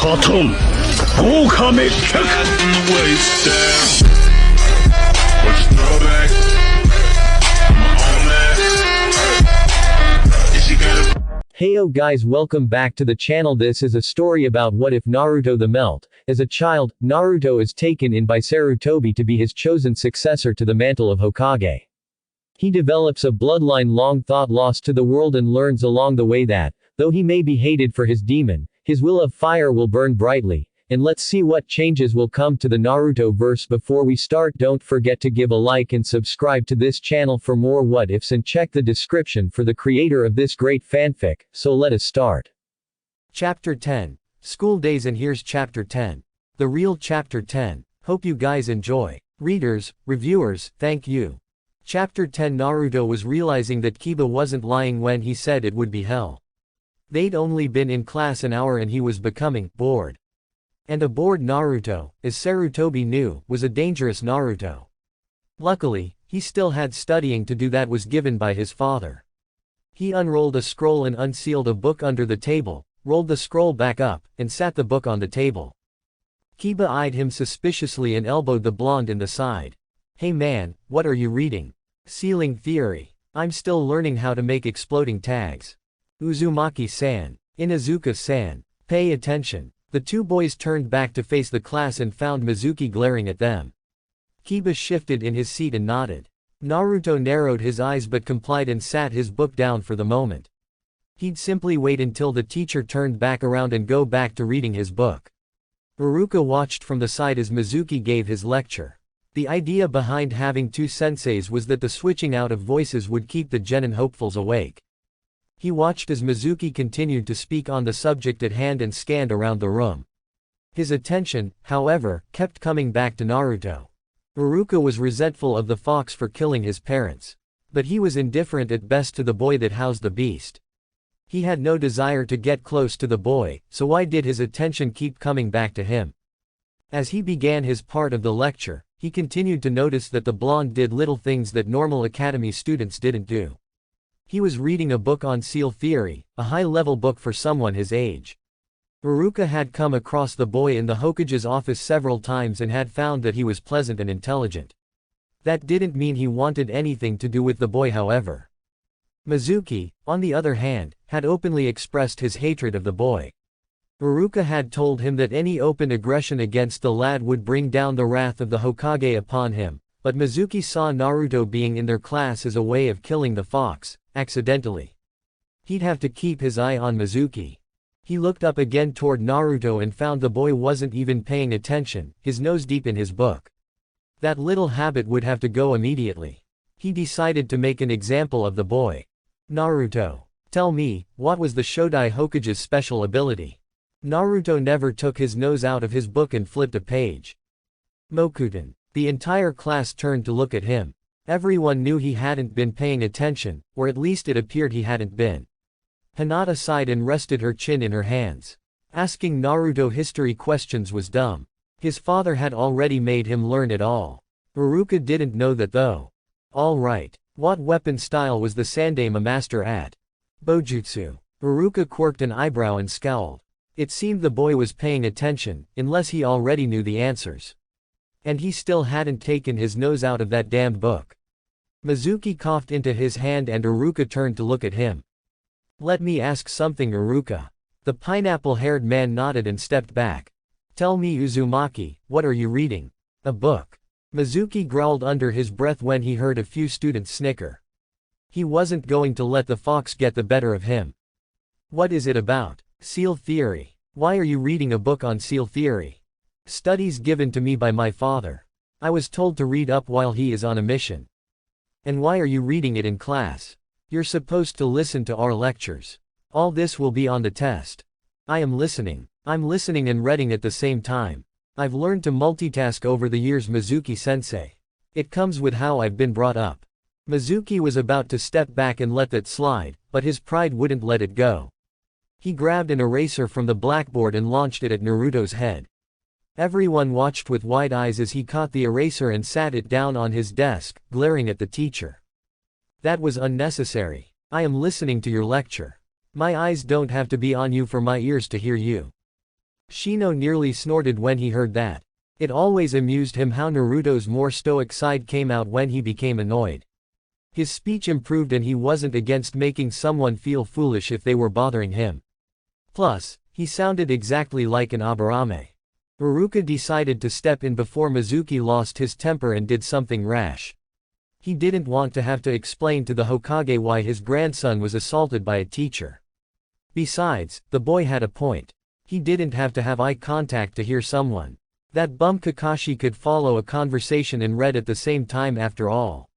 Cotton. Goka Mekka. Heyo guys, welcome back to the channel. This is a story about what if Naruto the Melt. As a child, Naruto is taken in by Sarutobi to be his chosen successor to the mantle of Hokage. He develops a bloodline long thought lost to the world and learns along the way that, though he may be hated for his demon, his will of fire will burn brightly. And let's see what changes will come to the Naruto verse. Before we start, don't forget to give a like and subscribe to this channel for more what ifs, and check the description for the creator of this great fanfic. So let us start. Chapter 10. School Days. And here's Chapter 10. The real Chapter 10. Hope you guys enjoy. Readers, reviewers, thank you. Chapter 10. Naruto was realizing that Kiba wasn't lying when he said it would be hell. They'd only been in class an hour and he was becoming bored. And a bored Naruto, as Sarutobi knew, was a dangerous Naruto. Luckily, he still had studying to do that was given by his father. He unrolled a scroll and unsealed a book under the table, rolled the scroll back up, and sat the book on the table. Kiba eyed him suspiciously and elbowed the blonde in the side. "Hey man, what are you reading?" "Ceiling theory. I'm still learning how to make exploding tags." "Uzumaki-san. Inuzuka-san. Pay attention." The two boys turned back to face the class and found Mizuki glaring at them. Kiba shifted in his seat and nodded. Naruto narrowed his eyes but complied and sat his book down for the moment. He'd simply wait until the teacher turned back around and go back to reading his book. Iruka watched from the side as Mizuki gave his lecture. The idea behind having two senseis was that the switching out of voices would keep the genin hopefuls awake. He watched as Mizuki continued to speak on the subject at hand and scanned around the room. His attention, however, kept coming back to Naruto. Iruka was resentful of the fox for killing his parents. But he was indifferent at best to the boy that housed the beast. He had no desire to get close to the boy, so why did his attention keep coming back to him? As he began his part of the lecture, he continued to notice that the blonde did little things that normal academy students didn't do. He was reading a book on seal theory, a high-level book for someone his age. Iruka had come across the boy in the Hokage's office several times and had found that he was pleasant and intelligent. That didn't mean he wanted anything to do with the boy, however. Mizuki, on the other hand, had openly expressed his hatred of the boy. Iruka had told him that any open aggression against the lad would bring down the wrath of the Hokage upon him, but Mizuki saw Naruto being in their class as a way of killing the fox, accidentally. He'd have to keep his eye on Mizuki. He looked up again toward Naruto and found the boy wasn't even paying attention, his nose deep in his book. That little habit would have to go immediately. He decided to make an example of the boy. "Naruto, tell me, what was the Shodai Hokage's special ability?" Naruto never took his nose out of his book and flipped a page. "Mokuten." The entire class turned to look at him. Everyone knew he hadn't been paying attention, or at least it appeared he hadn't been. Hinata sighed and rested her chin in her hands. Asking Naruto history questions was dumb. His father had already made him learn it all. Iruka didn't know that though. Alright, what weapon style was the Sandaime master at? Bojutsu. Iruka quirked an eyebrow and scowled. It seemed the boy was paying attention, unless he already knew the answers. And he still hadn't taken his nose out of that damned book. Mizuki coughed into his hand and Iruka turned to look at him. "Let me ask something, Iruka." The pineapple-haired man nodded and stepped back. "Tell me, Uzumaki, what are you reading?" "A book." Mizuki growled under his breath when he heard a few students snicker. He wasn't going to let the fox get the better of him. "What is it about?" "Seal theory." "Why are you reading a book on seal theory?" "Studies given to me by my father. I was told to read up while he is on a mission." "And why are you reading it in class?" "You're supposed to listen to our lectures. All this will be on the test." "I am listening. I'm listening and reading at the same time. I've learned to multitask over the years, Mizuki-sensei. It comes with how I've been brought up." Mizuki was about to step back and let that slide, but his pride wouldn't let it go. He grabbed an eraser from the blackboard and launched it at Naruto's head. Everyone watched with wide eyes as he caught the eraser and sat it down on his desk, glaring at the teacher. "That was unnecessary. I am listening to your lecture. My eyes don't have to be on you for my ears to hear you." Shino nearly snorted when he heard that. It always amused him how Naruto's more stoic side came out when he became annoyed. His speech improved and he wasn't against making someone feel foolish if they were bothering him. Plus, he sounded exactly like an Aburame. Iruka decided to step in before Mizuki lost his temper and did something rash. He didn't want to have to explain to the Hokage why his grandson was assaulted by a teacher. Besides, the boy had a point. He didn't have to have eye contact to hear someone. That bum Kakashi could follow a conversation and read at the same time after all.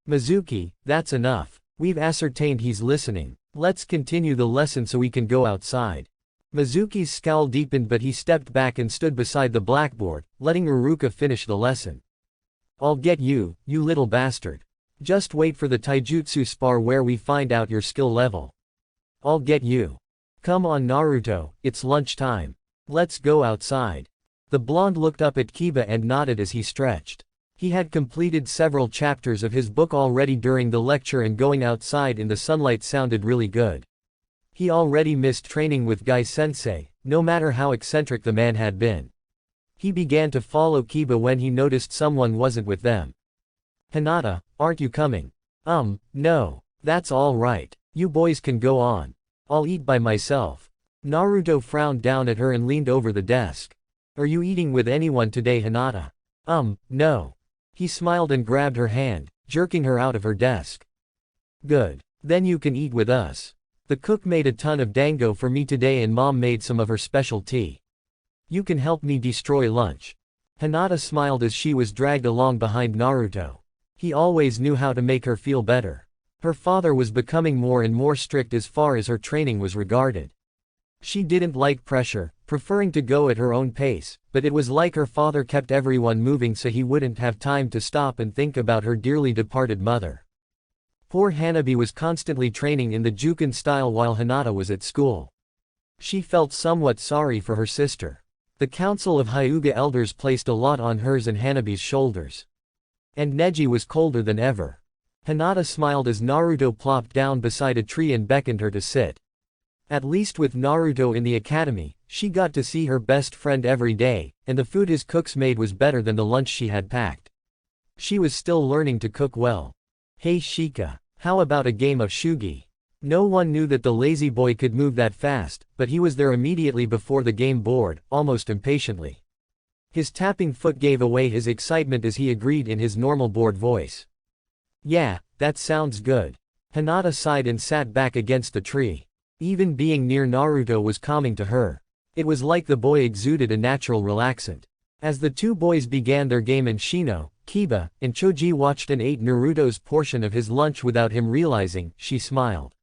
Mizuki, that's enough. We've ascertained he's listening. Let's continue the lesson so we can go outside. Mizuki's scowl deepened but he stepped back and stood beside the blackboard, letting Iruka finish the lesson. I'll get you, you little bastard. Just wait for the taijutsu spar where we find out your skill level. I'll get you. Come on Naruto, it's lunchtime. Let's go outside. The blonde looked up at Kiba and nodded as he stretched. He had completed several chapters of his book already during the lecture and going outside in the sunlight sounded really good. He already missed training with Gai-sensei, no matter how eccentric the man had been. He began to follow Kiba when he noticed someone wasn't with them. Hinata, aren't you coming? No. That's all right. You boys can go on. I'll eat by myself. Naruto frowned down at her and leaned over the desk. Are you eating with anyone today, Hinata? No. He smiled and grabbed her hand, jerking her out of her desk. Good. Then you can eat with us. The cook made a ton of dango for me today and mom made some of her special tea. You can help me destroy lunch. Hinata smiled as she was dragged along behind Naruto. He always knew how to make her feel better. Her father was becoming more and more strict as far as her training was regarded. She didn't like pressure, preferring to go at her own pace, but it was like her father kept everyone moving so he wouldn't have time to stop and think about her dearly departed mother. Poor Hanabi was constantly training in the Juken style while Hinata was at school. She felt somewhat sorry for her sister. The Council of Hyuga elders placed a lot on hers and Hanabi's shoulders. And Neji was colder than ever. Hinata smiled as Naruto plopped down beside a tree and beckoned her to sit. At least with Naruto in the academy, she got to see her best friend every day, and the food his cooks made was better than the lunch she had packed. She was still learning to cook well. Hey Shika, how about a game of shugi? No one knew that the lazy boy could move that fast, but he was there immediately before the game board, almost impatiently. His tapping foot gave away his excitement as he agreed in his normal bored voice. Yeah, that sounds good. Hinata sighed and sat back against the tree. Even being near Naruto was calming to her. It was like the boy exuded a natural relaxant. As the two boys began their game and Shino, Kiba, and Choji watched and ate Naruto's portion of his lunch without him realizing, she smiled.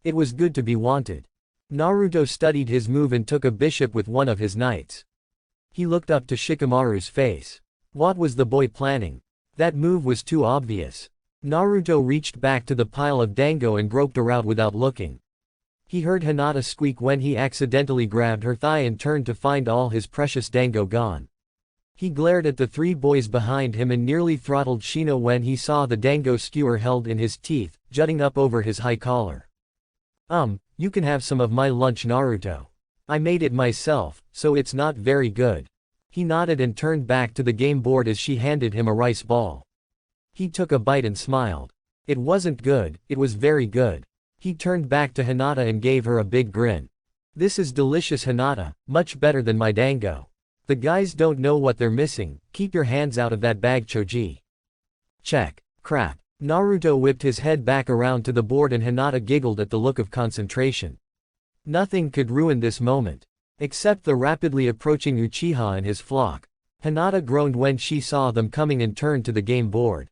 It was good to be wanted. Naruto studied his move and took a bishop with one of his knights. He looked up to Shikamaru's face. What was the boy planning? That move was too obvious. Naruto reached back to the pile of dango and groped around without looking. He heard Hinata squeak when he accidentally grabbed her thigh and turned to find all his precious dango gone. He glared at the three boys behind him and nearly throttled Shino when he saw the dango skewer held in his teeth, jutting up over his high collar. You can have some of my lunch, Naruto. I made it myself, so it's not very good. He nodded and turned back to the game board as she handed him a rice ball. He took a bite and smiled. It wasn't good, it was very good. He turned back to Hinata and gave her a big grin. This is delicious, Hinata, much better than my dango. The guys don't know what they're missing, keep your hands out of that bag, Choji. Check. Crap. Naruto whipped his head back around to the board and Hinata giggled at the look of concentration. Nothing could ruin this moment. Except the rapidly approaching Uchiha and his flock. Hinata groaned when she saw them coming and turned to the game board.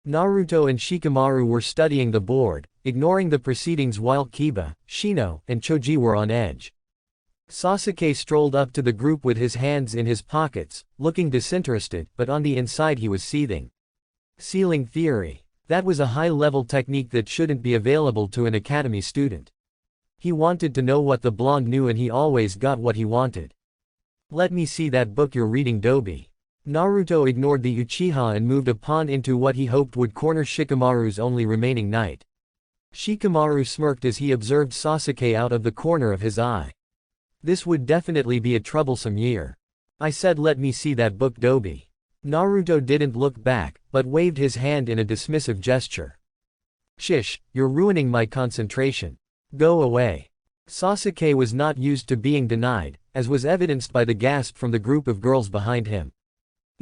Naruto and Shikamaru were studying the board, ignoring the proceedings while Kiba, Shino, and Choji were on edge. Sasuke strolled up to the group with his hands in his pockets, looking disinterested, but on the inside he was seething. Sealing theory. That was a high-level technique that shouldn't be available to an academy student. He wanted to know what the blonde knew and he always got what he wanted. Let me see that book you're reading, Dobi. Naruto ignored the Uchiha and moved a pawn into what he hoped would corner Shikamaru's only remaining knight. Shikamaru smirked as he observed Sasuke out of the corner of his eye. This would definitely be a troublesome year. I said let me see that book Dobi. Naruto didn't look back, but waved his hand in a dismissive gesture. Shish, you're ruining my concentration. Go away. Sasuke was not used to being denied, as was evidenced by the gasp from the group of girls behind him.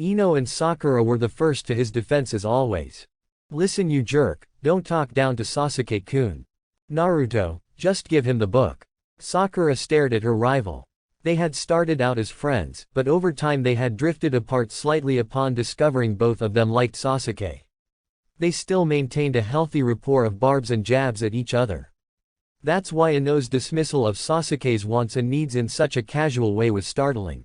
Ino and Sakura were the first to his defense as always. Listen you jerk, don't talk down to Sasuke-kun. Naruto, just give him the book. Sakura stared at her rival. They had started out as friends, but over time they had drifted apart slightly upon discovering both of them liked Sasuke. They still maintained a healthy rapport of barbs and jabs at each other. That's why Ino's dismissal of Sasuke's wants and needs in such a casual way was startling.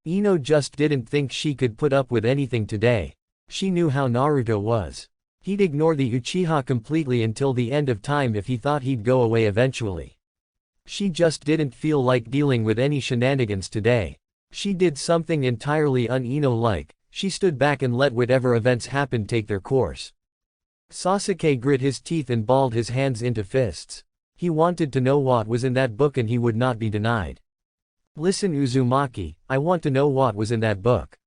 Ino just didn't think she could put up with anything today. She knew how Naruto was. He'd ignore the Uchiha completely until the end of time if he thought he'd go away eventually. She just didn't feel like dealing with any shenanigans today. She did something entirely un-Ino-like. She stood back and let whatever events happened take their course. Sasuke grit his teeth and balled his hands into fists. He wanted to know what was in that book and he would not be denied. Listen Uzumaki, I want to know what was in that book.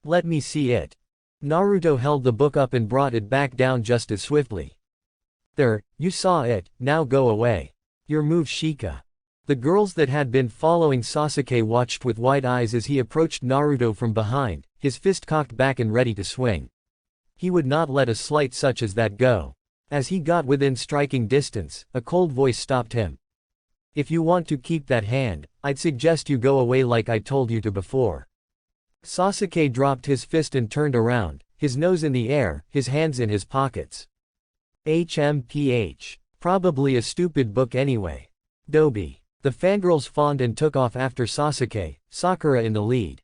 Let me see it. Naruto held the book up and brought it back down just as swiftly. There, you saw it, now go away. Your move Shika. The girls that had been following Sasuke watched with wide eyes as he approached Naruto from behind, his fist cocked back and ready to swing. He would not let a slight such as that go. As he got within striking distance, a cold voice stopped him. If you want to keep that hand, I'd suggest you go away like I told you to before. Sasuke dropped his fist and turned around, his nose in the air, his hands in his pockets. HMPH. Probably a stupid book anyway. Dobi. The fangirls fawned and took off after Sasuke, Sakura in the lead.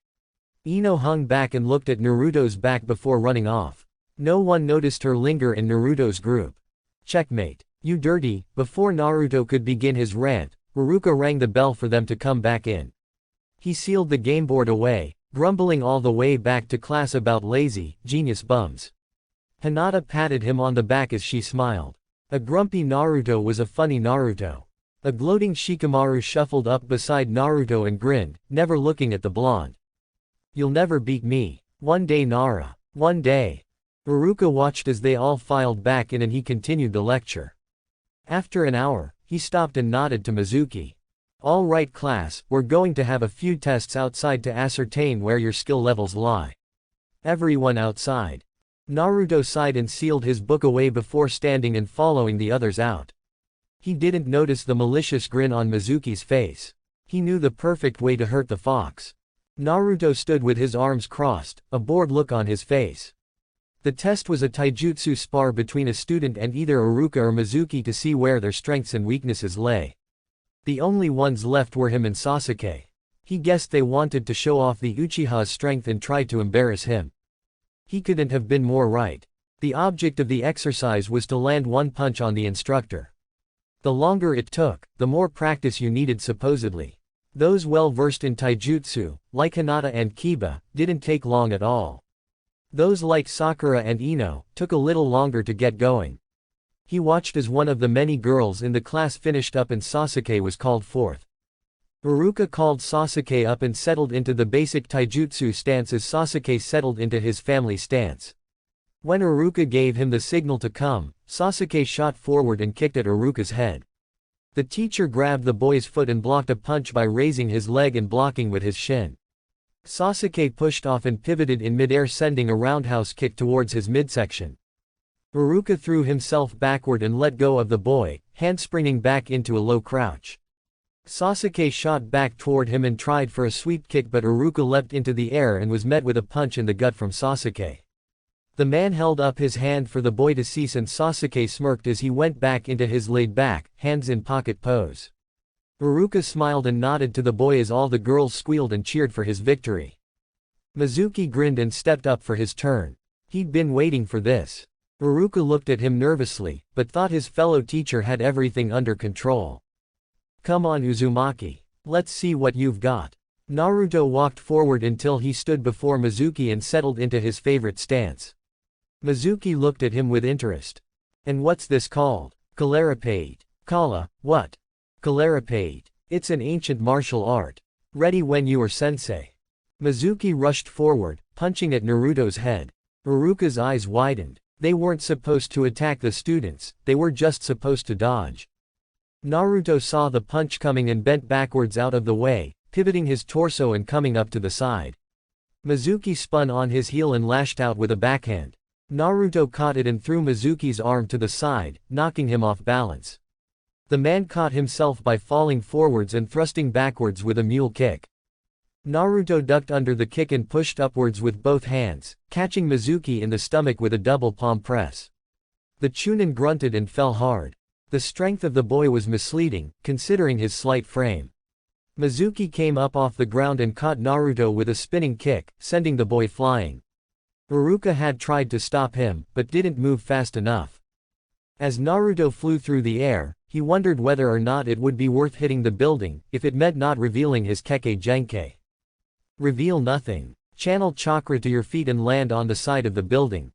Ino hung back and looked at Naruto's back before running off. No one noticed her linger in Naruto's group. Checkmate. You dirty. Before Naruto could begin his rant, Haruka rang the bell for them to come back in. He sealed the game board away, grumbling all the way back to class about lazy, genius bums. Hinata patted him on the back as she smiled. A grumpy Naruto was a funny Naruto. A gloating Shikamaru shuffled up beside Naruto and grinned, never looking at the blonde. You'll never beat me. One day Nara. One day. Haruka watched as they all filed back in and he continued the lecture. After an hour, he stopped and nodded to Mizuki. All right class, we're going to have a few tests outside to ascertain where your skill levels lie. Everyone outside. Naruto sighed and sealed his book away before standing and following the others out. He didn't notice the malicious grin on Mizuki's face. He knew the perfect way to hurt the fox. Naruto stood with his arms crossed, a bored look on his face. The test was a taijutsu spar between a student and either Haruka or Mizuki to see where their strengths and weaknesses lay. The only ones left were him and Sasuke. He guessed they wanted to show off the Uchiha's strength and tried to embarrass him. He couldn't have been more right. The object of the exercise was to land one punch on the instructor. The longer it took, the more practice you needed supposedly. Those well versed in taijutsu, like Hinata and Kiba, didn't take long at all. Those like Sakura and Ino, took a little longer to get going. He watched as one of the many girls in the class finished up and Sasuke was called forth. Haruka called Sasuke up and settled into the basic taijutsu stance as Sasuke settled into his family stance. When Haruka gave him the signal to come, Sasuke shot forward and kicked at Haruka's head. The teacher grabbed the boy's foot and blocked a punch by raising his leg and blocking with his shin. Sasuke pushed off and pivoted in midair, sending a roundhouse kick towards his midsection. Haruka threw himself backward and let go of the boy, handspringing back into a low crouch. Sasuke shot back toward him and tried for a sweep kick, but Haruka leapt into the air and was met with a punch in the gut from Sasuke. The man held up his hand for the boy to cease and Sasuke smirked as he went back into his laid-back, hands-in-pocket pose. Haruka smiled and nodded to the boy as all the girls squealed and cheered for his victory. Mizuki grinned and stepped up for his turn. He'd been waiting for this. Haruka looked at him nervously, but thought his fellow teacher had everything under control. Come on Uzumaki. Let's see what you've got. Naruto walked forward until he stood before Mizuki and settled into his favorite stance. Mizuki looked at him with interest. And what's this called? Calaripate. Kala, what? Calaripate. It's an ancient martial art. Ready when you are sensei. Mizuki rushed forward, punching at Naruto's head. Iruka's eyes widened. They weren't supposed to attack the students, they were just supposed to dodge. Naruto saw the punch coming and bent backwards out of the way, pivoting his torso and coming up to the side. Mizuki spun on his heel and lashed out with a backhand. Naruto caught it and threw Mizuki's arm to the side, knocking him off balance. The man caught himself by falling forwards and thrusting backwards with a mule kick. Naruto ducked under the kick and pushed upwards with both hands, catching Mizuki in the stomach with a double palm press. The Chunin grunted and fell hard. The strength of the boy was misleading, considering his slight frame. Mizuki came up off the ground and caught Naruto with a spinning kick, sending the boy flying. Iruka had tried to stop him, but didn't move fast enough. As Naruto flew through the air, he wondered whether or not it would be worth hitting the building, if it meant not revealing his Kekkei Genkai. Reveal nothing. Channel chakra to your feet and land on the side of the building.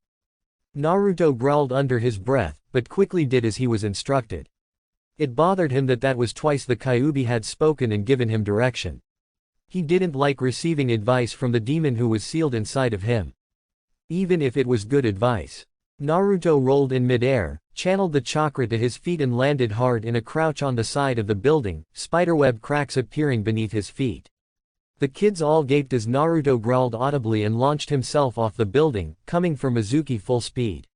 Naruto growled under his breath, but quickly did as he was instructed. It bothered him that was twice the Kyuubi had spoken and given him direction. He didn't like receiving advice from the demon who was sealed inside of him. Even if it was good advice. Naruto rolled in midair, channeled the chakra to his feet and landed hard in a crouch on the side of the building, spiderweb cracks appearing beneath his feet. The kids all gaped as Naruto growled audibly and launched himself off the building, coming for Mizuki full speed.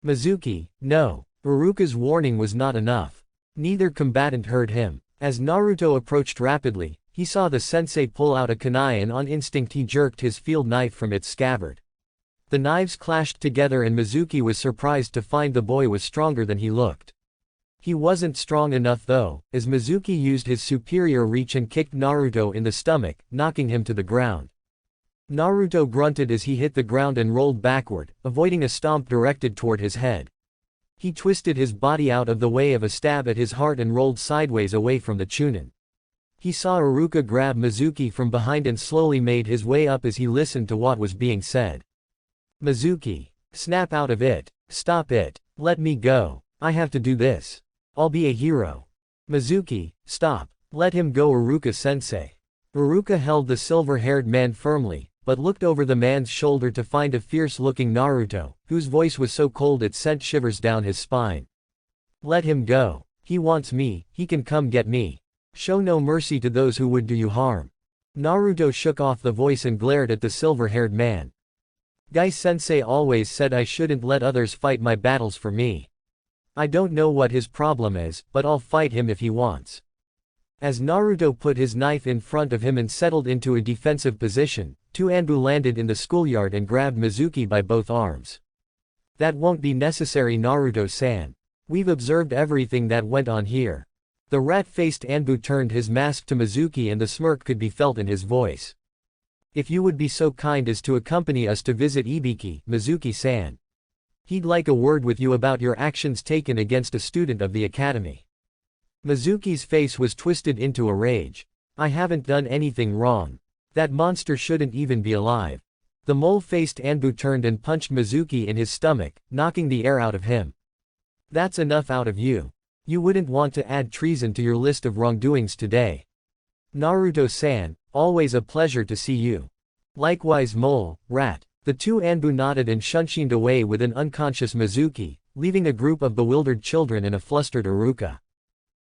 Mizuki, no. Iruka's warning was not enough. Neither combatant heard him. As Naruto approached rapidly, he saw the sensei pull out a kunai and on instinct he jerked his field knife from its scabbard. The knives clashed together and Mizuki was surprised to find the boy was stronger than he looked. He wasn't strong enough though, as Mizuki used his superior reach and kicked Naruto in the stomach, knocking him to the ground. Naruto grunted as he hit the ground and rolled backward, avoiding a stomp directed toward his head. He twisted his body out of the way of a stab at his heart and rolled sideways away from the Chunin. He saw Iruka grab Mizuki from behind and slowly made his way up as he listened to what was being said. Mizuki. Snap out of it. Stop it. Let me go. I have to do this. I'll be a hero. Mizuki, stop. Let him go, Iruka-sensei. Iruka held the silver-haired man firmly, but looked over the man's shoulder to find a fierce-looking Naruto, whose voice was so cold it sent shivers down his spine. Let him go. He wants me, he can come get me. Show no mercy to those who would do you harm. Naruto shook off the voice and glared at the silver-haired man. Gai-sensei always said I shouldn't let others fight my battles for me. I don't know what his problem is, but I'll fight him if he wants. As Naruto put his knife in front of him and settled into a defensive position, two ANBU landed in the schoolyard and grabbed Mizuki by both arms. That won't be necessary, Naruto-san. We've observed everything that went on here. The rat-faced ANBU turned his mask to Mizuki and the smirk could be felt in his voice. If you would be so kind as to accompany us to visit Ibiki, Mizuki-san. He'd like a word with you about your actions taken against a student of the academy. Mizuki's face was twisted into a rage. I haven't done anything wrong. That monster shouldn't even be alive. The mole-faced ANBU turned and punched Mizuki in his stomach, knocking the air out of him. That's enough out of you. You wouldn't want to add treason to your list of wrongdoings today. Naruto-san, always a pleasure to see you. Likewise, mole, rat. The two ANBU nodded and shunshined away with an unconscious Mizuki, leaving a group of bewildered children and a flustered Iruka.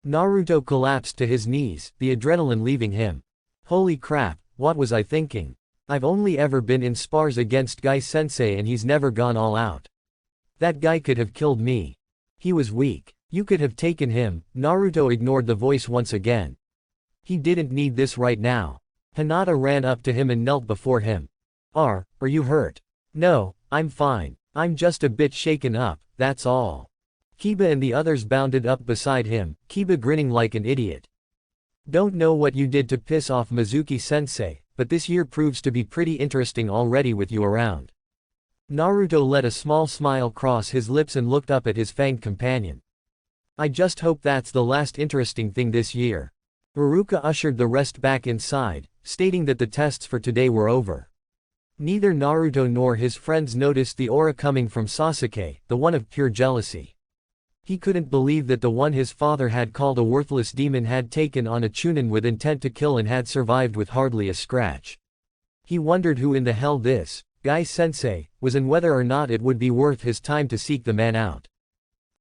Naruto collapsed to his knees, the adrenaline leaving him. Holy crap, what was I thinking? I've only ever been in spars against Gai-sensei and he's never gone all out. That guy could have killed me. He was weak. You could have taken him. Naruto ignored the voice once again. He didn't need this right now. Hinata ran up to him and knelt before him. Are you hurt? No, I'm fine. I'm just a bit shaken up, that's all. Kiba and the others bounded up beside him, Kiba grinning like an idiot. Don't know what you did to piss off Mizuki-sensei, but this year proves to be pretty interesting already with you around. Naruto let a small smile cross his lips and looked up at his fanged companion. I just hope that's the last interesting thing this year. Iruka ushered the rest back inside, stating that the tests for today were over. Neither Naruto nor his friends noticed the aura coming from Sasuke, the one of pure jealousy. He couldn't believe that the one his father had called a worthless demon had taken on a Chunin with intent to kill and had survived with hardly a scratch. He wondered who in the hell this guy-sensei was and whether or not it would be worth his time to seek the man out.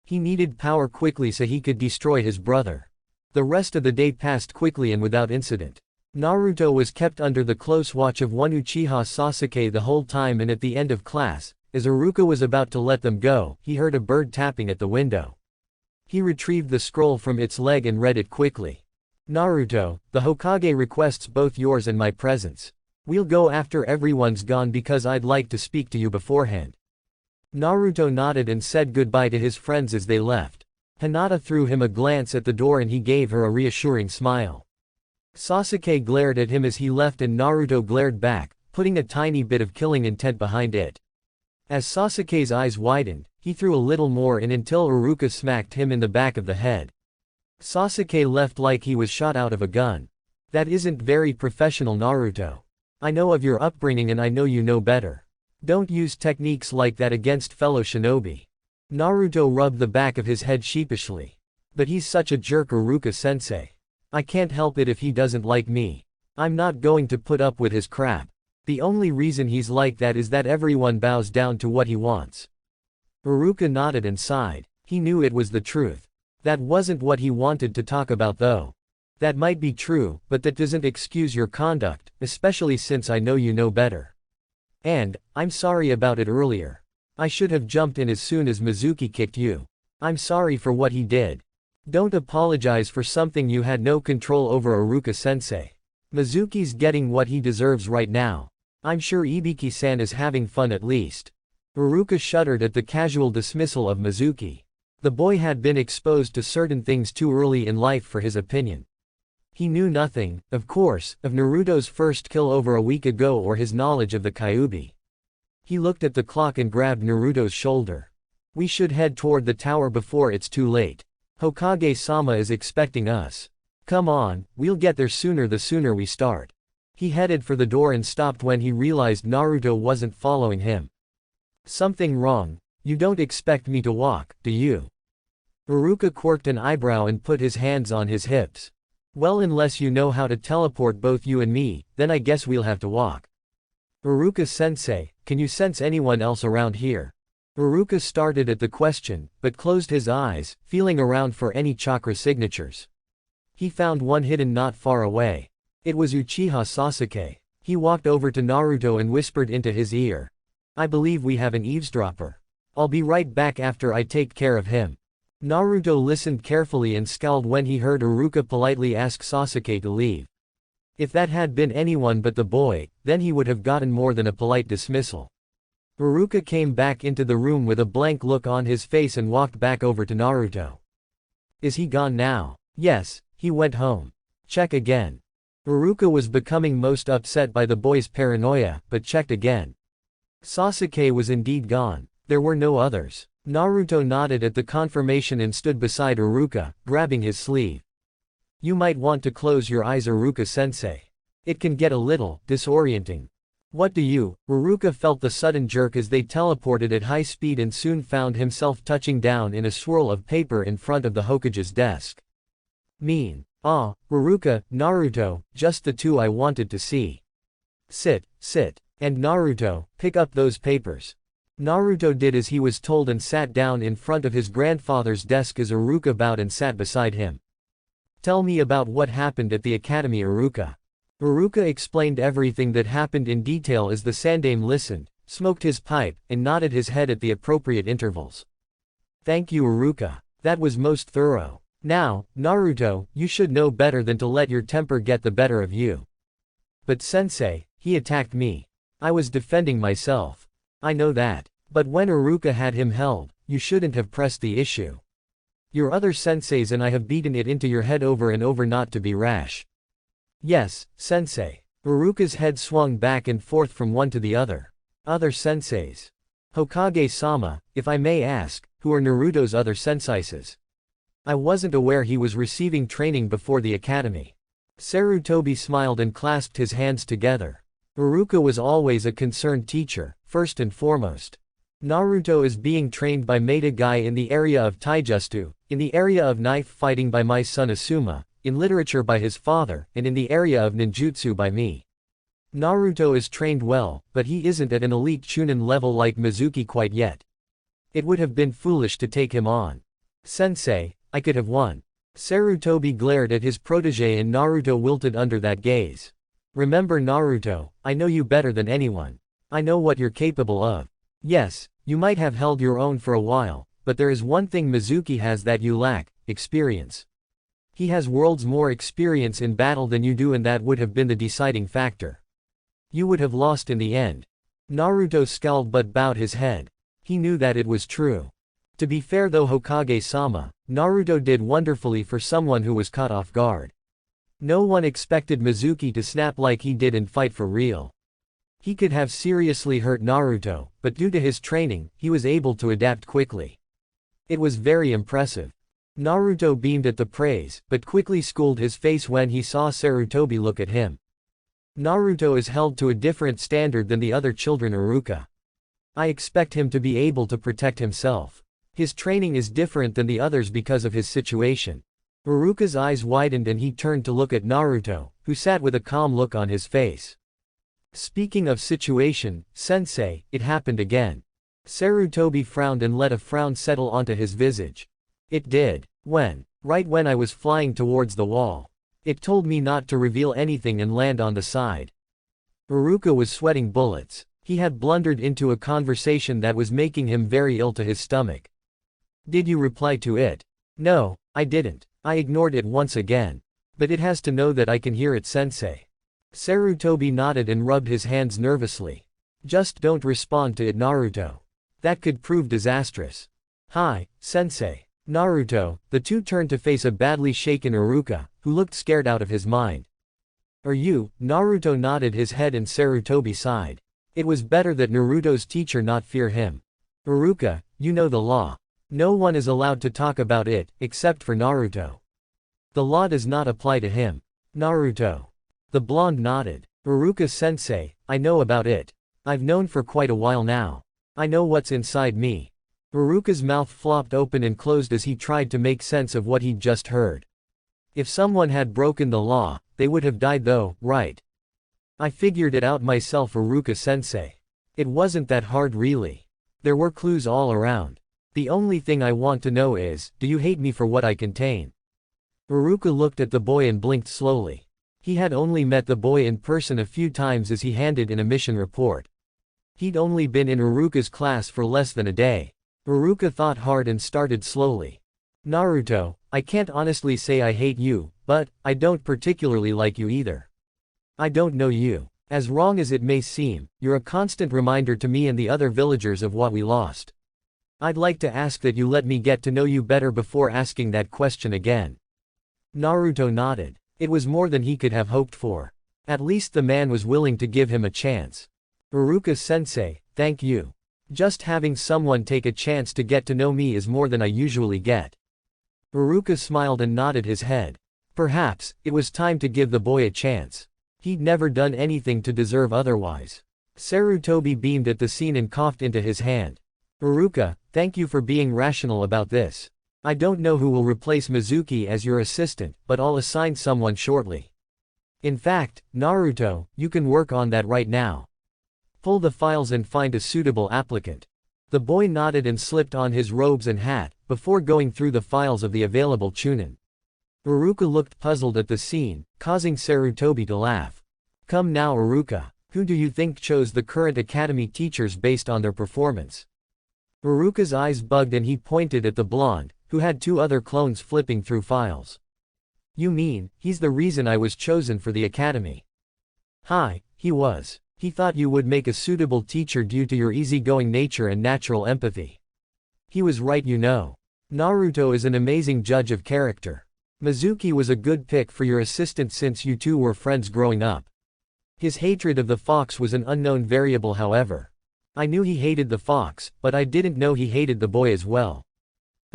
He needed power quickly so he could destroy his brother. The rest of the day passed quickly and without incident. Naruto was kept under the close watch of one Uchiha Sasuke the whole time, and at the end of class, as Iruka was about to let them go, he heard a bird tapping at the window. He retrieved the scroll from its leg and read it quickly. Naruto, the Hokage requests both yours and my presence. We'll go after everyone's gone because I'd like to speak to you beforehand. Naruto nodded and said goodbye to his friends as they left. Hinata threw him a glance at the door and he gave her a reassuring smile. Sasuke glared at him as he left and Naruto glared back, putting a tiny bit of killing intent behind it. As Sasuke's eyes widened, he threw a little more in until Iruka smacked him in the back of the head. Sasuke left like he was shot out of a gun. That isn't very professional, Naruto. I know of your upbringing and I know you know better. Don't use techniques like that against fellow shinobi. Naruto rubbed the back of his head sheepishly. But he's such a jerk, Iruka-sensei. I can't help it if he doesn't like me. I'm not going to put up with his crap. The only reason he's like that is that everyone bows down to what he wants. Iruka nodded and sighed. He knew it was the truth. That wasn't what he wanted to talk about though. That might be true, but that doesn't excuse your conduct, especially since I know you know better. And, I'm sorry about it earlier. I should have jumped in as soon as Mizuki kicked you. I'm sorry for what he did. Don't apologize for something you had no control over, Iruka-sensei. Mizuki's getting what he deserves right now. I'm sure Ibiki-san is having fun at least. Iruka shuddered at the casual dismissal of Mizuki. The boy had been exposed to certain things too early in life for his opinion. He knew nothing, of course, of Naruto's first kill over a week ago or his knowledge of the Kyuubi. He looked at the clock and grabbed Naruto's shoulder. We should head toward the tower before it's too late. Hokage-sama is expecting us. Come on, we'll get there sooner the sooner we start. He headed for the door and stopped when he realized Naruto wasn't following him. Something wrong? You don't expect me to walk, do you? Iruka quirked an eyebrow and put his hands on his hips. Well, unless you know how to teleport both you and me, then I guess we'll have to walk. Iruka-sensei, can you sense anyone else around here? Iruka started at the question, but closed his eyes, feeling around for any chakra signatures. He found one hidden not far away. It was Uchiha Sasuke. He walked over to Naruto and whispered into his ear. I believe we have an eavesdropper. I'll be right back after I take care of him. Naruto listened carefully and scowled when he heard Iruka politely ask Sasuke to leave. If that had been anyone but the boy, then he would have gotten more than a polite dismissal. Iruka came back into the room with a blank look on his face and walked back over to Naruto. Is he gone now? Yes, he went home. Check again. Iruka was becoming most upset by the boy's paranoia, but checked again. Sasuke was indeed gone. There were no others. Naruto nodded at the confirmation and stood beside Iruka, grabbing his sleeve. You might want to close your eyes, Iruka-sensei. It can get a little disorienting. What do you? Iruka felt the sudden jerk as they teleported at high speed and soon found himself touching down in a swirl of paper in front of the Hokage's desk. Mean. Ah, Iruka, Naruto, just the two I wanted to see. Sit. And Naruto, pick up those papers. Naruto did as he was told and sat down in front of his grandfather's desk as Iruka bowed and sat beside him. Tell me about what happened at the academy, Iruka. Iruka explained everything that happened in detail as the Sandaime listened, smoked his pipe, and nodded his head at the appropriate intervals. Thank you, Iruka. That was most thorough. Now, Naruto, you should know better than to let your temper get the better of you. But sensei, he attacked me. I was defending myself. I know that. But when Iruka had him held, you shouldn't have pressed the issue. Your other senseis and I have beaten it into your head over and over not to be rash. Yes, sensei. Iruka's head swung back and forth from one to the other. Other senseis. Hokage-sama, if I may ask, who are Naruto's other senseises? I wasn't aware he was receiving training before the academy. Sarutobi smiled and clasped his hands together. Iruka was always a concerned teacher, first and foremost. Naruto is being trained by Meidagai in the area of taijutsu, in the area of knife fighting by my son Asuma, in literature by his father, and in the area of ninjutsu by me. Naruto is trained well, but he isn't at an elite chunin level like Mizuki quite yet. It would have been foolish to take him on. Sensei, I could have won. Sarutobi glared at his protege and Naruto wilted under that gaze. Remember Naruto, I know you better than anyone. I know what you're capable of. Yes, you might have held your own for a while, but there is one thing Mizuki has that you lack: experience. He has worlds more experience in battle than you do, and that would have been the deciding factor. You would have lost in the end. Naruto scowled but bowed his head. He knew that it was true. To be fair though, Hokage-sama, Naruto did wonderfully for someone who was caught off guard. No one expected Mizuki to snap like he did and fight for real. He could have seriously hurt Naruto, but due to his training, he was able to adapt quickly. It was very impressive. Naruto beamed at the praise, but quickly schooled his face when he saw Sarutobi look at him. Naruto is held to a different standard than the other children Iruka. I expect him to be able to protect himself. His training is different than the others because of his situation. Iruka's eyes widened and he turned to look at Naruto, who sat with a calm look on his face. Speaking of situation, sensei, it happened again. Sarutobi frowned and let a frown settle onto his visage. It did. When? Right when I was flying towards the wall. It told me not to reveal anything and land on the side. Iruka was sweating bullets. He had blundered into a conversation that was making him very ill to his stomach. Did you reply to it? No, I didn't. I ignored it once again. But it has to know that I can hear it, sensei. Sarutobi nodded and rubbed his hands nervously. Just don't respond to it, Naruto. That could prove disastrous. Hi, sensei. Naruto. The two turned to face a badly shaken Iruka, who looked scared out of his mind. Are you? Naruto nodded his head and Sarutobi sighed. It was better that Naruto's teacher not fear him. Iruka, you know the law. No one is allowed to talk about it, except for Naruto. The law does not apply to him. Naruto. The blonde nodded. Iruka-sensei, I know about it. I've known for quite a while now. I know what's inside me. Iruka's mouth flopped open and closed as he tried to make sense of what he'd just heard. If someone had broken the law, they would have died though, right? I figured it out myself, Iruka-sensei. It wasn't that hard really. There were clues all around. The only thing I want to know is, do you hate me for what I contain? Iruka looked at the boy and blinked slowly. He had only met the boy in person a few times as he handed in a mission report. He'd only been in Iruka's class for less than a day. Iruka thought hard and started slowly. Naruto, I can't honestly say I hate you, but I don't particularly like you either. I don't know you. As wrong as it may seem, you're a constant reminder to me and the other villagers of what we lost. I'd like to ask that you let me get to know you better before asking that question again. Naruto nodded. It was more than he could have hoped for. At least the man was willing to give him a chance. Iruka-sensei, thank you. Just having someone take a chance to get to know me is more than I usually get. Iruka smiled and nodded his head. Perhaps, it was time to give the boy a chance. He'd never done anything to deserve otherwise. Sarutobi beamed at the scene and coughed into his hand. Iruka, thank you for being rational about this. I don't know who will replace Mizuki as your assistant, but I'll assign someone shortly. In fact, Naruto, you can work on that right now. Pull the files and find a suitable applicant. The boy nodded and slipped on his robes and hat, before going through the files of the available chunin. Iruka looked puzzled at the scene, causing Sarutobi to laugh. Come now, Iruka, who do you think chose the current academy teachers based on their performance? Iruka's eyes bugged and he pointed at the blonde, who had two other clones flipping through files. You mean, he's the reason I was chosen for the academy? Hi, he was. He thought you would make a suitable teacher due to your easygoing nature and natural empathy. He was right, you know. Naruto is an amazing judge of character. Mizuki was a good pick for your assistant since you two were friends growing up. His hatred of the fox was an unknown variable, however. I knew he hated the fox, but I didn't know he hated the boy as well.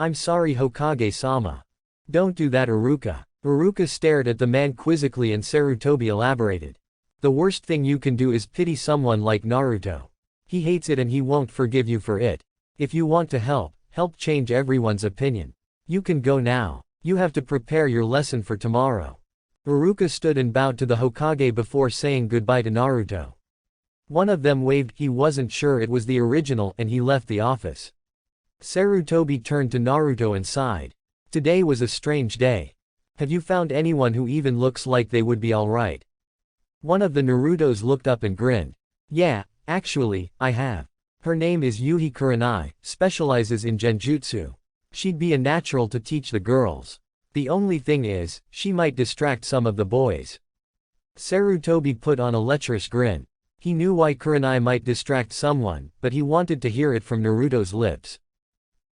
I'm sorry, Hokage-sama. Don't do that, Iruka. Iruka stared at the man quizzically and Sarutobi elaborated. The worst thing you can do is pity someone like Naruto. He hates it and he won't forgive you for it. If you want to help change everyone's opinion. You can go now. You have to prepare your lesson for tomorrow. Iruka stood and bowed to the Hokage before saying goodbye to Naruto. One of them waved, he wasn't sure it was the original, and he left the office. Sarutobi turned to Naruto and sighed. Today was a strange day. Have you found anyone who even looks like they would be alright? One of the Narutos looked up and grinned. Yeah, actually, I have. Her name is Yuhi Kurenai, specializes in genjutsu. She'd be a natural to teach the girls. The only thing is, she might distract some of the boys. Sarutobi put on a lecherous grin. He knew why Kurenai might distract someone, but he wanted to hear it from Naruto's lips.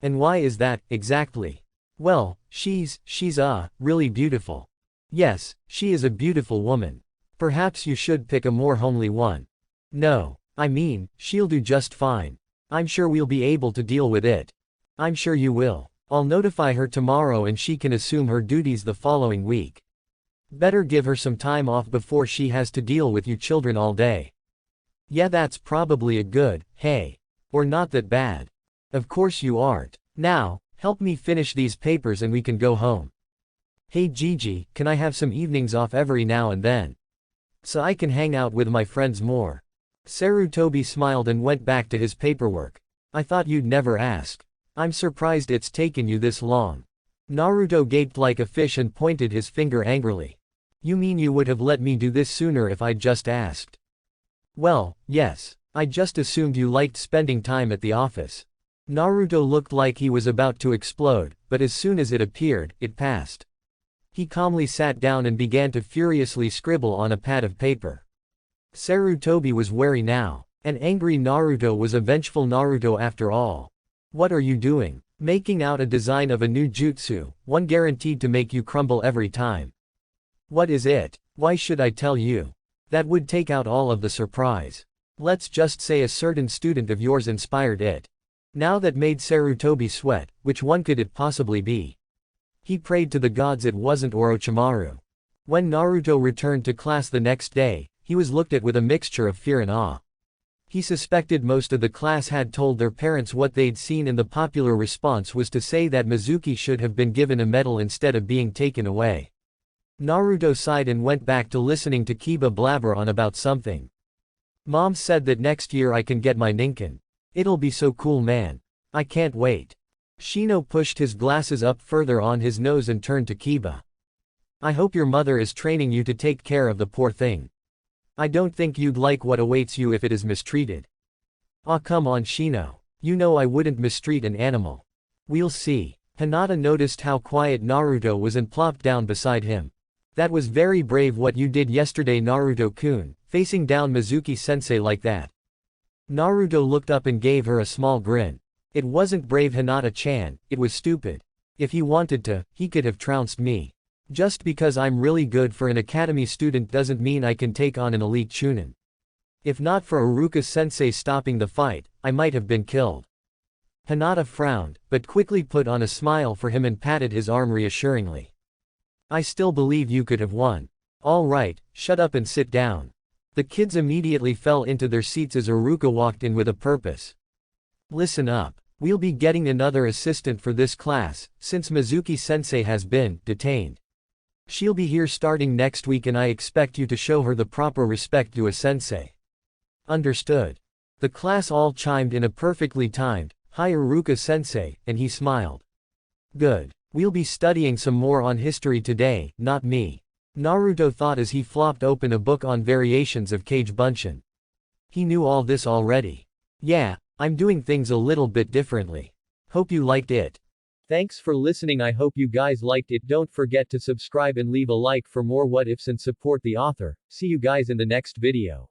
And why is that, exactly? Well, she's really beautiful. Yes, she is a beautiful woman. Perhaps you should pick a more homely one. No, I mean, she'll do just fine. I'm sure we'll be able to deal with it. I'm sure you will. I'll notify her tomorrow and she can assume her duties the following week. Better give her some time off before she has to deal with you children all day. Yeah, that's probably a good, hey. Or not that bad. Of course you aren't. Now, help me finish these papers and we can go home. Hey Gigi, can I have some evenings off every now and then? So I can hang out with my friends more. Sarutobi smiled and went back to his paperwork. I thought you'd never ask. I'm surprised it's taken you this long. Naruto gaped like a fish and pointed his finger angrily. You mean you would have let me do this sooner if I'd just asked? Well, yes. I just assumed you liked spending time at the office. Naruto looked like he was about to explode, but as soon as it appeared, it passed. He calmly sat down and began to furiously scribble on a pad of paper. Sarutobi was wary now. An angry Naruto was a vengeful Naruto after all. What are you doing? Making out a design of a new jutsu, one guaranteed to make you crumble every time. What is it? Why should I tell you? That would take out all of the surprise. Let's just say a certain student of yours inspired it. Now that made Sarutobi sweat, which one could it possibly be? He prayed to the gods it wasn't Orochimaru. When Naruto returned to class the next day, he was looked at with a mixture of fear and awe. He suspected most of the class had told their parents what they'd seen, and the popular response was to say that Mizuki should have been given a medal instead of being taken away. Naruto sighed and went back to listening to Kiba blabber on about something. Mom said that next year I can get my Ninken. It'll be so cool, man. I can't wait. Shino pushed his glasses up further on his nose and turned to Kiba. I hope your mother is training you to take care of the poor thing. I don't think you'd like what awaits you if it is mistreated. Aw, come on Shino. You know I wouldn't mistreat an animal. We'll see. Hinata noticed how quiet Naruto was and plopped down beside him. That was very brave what you did yesterday, Naruto-kun, facing down Mizuki-sensei like that. Naruto looked up and gave her a small grin. It wasn't brave, Hinata-chan, it was stupid. If he wanted to, he could have trounced me. Just because I'm really good for an academy student doesn't mean I can take on an elite chunin. If not for Iruka-sensei stopping the fight, I might have been killed. Hinata frowned, but quickly put on a smile for him and patted his arm reassuringly. I still believe you could have won. All right, shut up and sit down. The kids immediately fell into their seats as Iruka walked in with a purpose. Listen up. We'll be getting another assistant for this class, since Mizuki-sensei has been detained. She'll be here starting next week and I expect you to show her the proper respect due a sensei. Understood. The class all chimed in a perfectly timed, "Hi Iruka-sensei," and he smiled. Good. We'll be studying some more on history today, not me. Naruto thought as he flopped open a book on variations of Kage Bunshin. He knew all this already. Yeah, I'm doing things a little bit differently. Hope you liked it. Thanks for listening. I hope you guys liked it. Don't forget to subscribe and leave a like for more what ifs and support the author. See you guys in the next video.